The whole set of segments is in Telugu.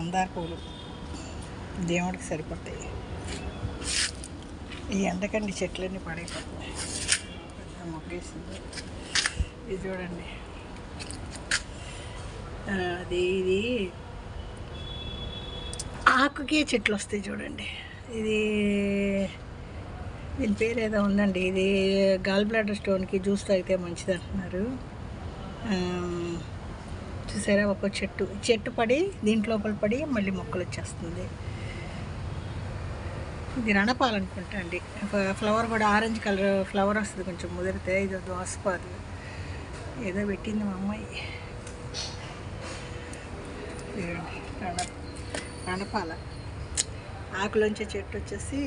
మందార పూలు దేవుడికి సరిపోతాయి. ఈ ఎండకండి చెట్లన్నీ పడైపోతున్నాయి. పెద్ద మొగ్గేసింది. ఇది చూడండి, ఇది ఆకుకే చెట్లు వస్తాయి చూడండి. దీని పేరు ఏదో ఉందండి. ఇది గాల్ బ్లాడర్ స్టోన్కి జ్యూస్ తాగితే మంచిది అంటున్నారు. చూసారా, ఒక చెట్టు పడి దీంట్లోపల పడి మళ్ళీ మొక్కలు వచ్చేస్తుంది. ఇది రణపాలనుకుంటా అండి. ఫ్లవర్ కూడా ఆరెంజ్ కలర్ ఫ్లవర్ వస్తుంది కొంచెం ముదిరితే. ఇది దోసపాదు ఏదో పెట్టింది మా అమ్మాయి. రణపాల ఆకులోంచి చెట్టు వచ్చేసి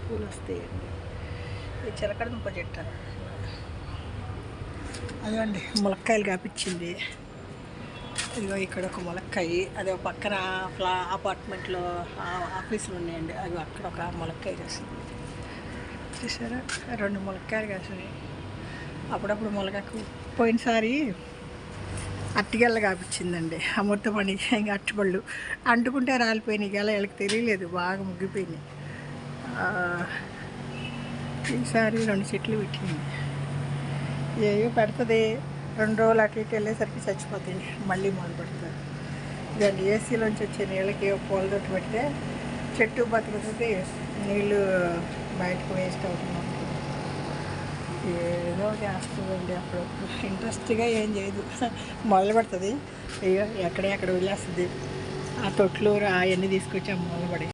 పూలు వస్తాయండి. ఇది చిలకడ దుంప చెట్టు అదండి. ములక్కాయలు కాపించింది. ఇదిగో ఇక్కడ ఒక ములక్కాయ, అది ఒక పక్కన అపార్ట్మెంట్లో ఆఫీసులు ఉన్నాయండి. అవి అక్కడ ఒక ములక్కాయ కాసింది. చూసారా, 2 ములక్కాయలు కాసినాయి. అప్పుడప్పుడు ములకకు పోయినసారి అట్టిగెల్ల కాపించిందండి. అమృతమణి ఇంకా అట్టుపళ్ళు అంటుకుంటే రాలిపోయినాయి. గల వీళ్ళకి తెలియలేదు, బాగా ముగ్గిపోయినాయి. ఈసారి 2 చెట్లు పెట్టింది. ఏవో పెడుతుంది, 2 రోజులు అటు ఇటు వెళ్ళేసరికి చచ్చిపోతాయి, మళ్ళీ మొదలు పెడతారు. ఇదండి, ఏసీలోంచి వచ్చే నీళ్ళకి పూలతోటి పెడితే చెట్టు బతుకుతుంది, నీళ్ళు బయటకు వేస్ట్ అవుతున్నాం. ఏదో చేస్తుందండి. అప్పుడు ఇంట్రెస్ట్గా ఏం చేయదు, మొదలు పెడుతుంది, ఎక్కడెక్కడ వదిలేస్తుంది. ఆ తొట్లు అవన్నీ తీసుకొచ్చి మొదలు పడి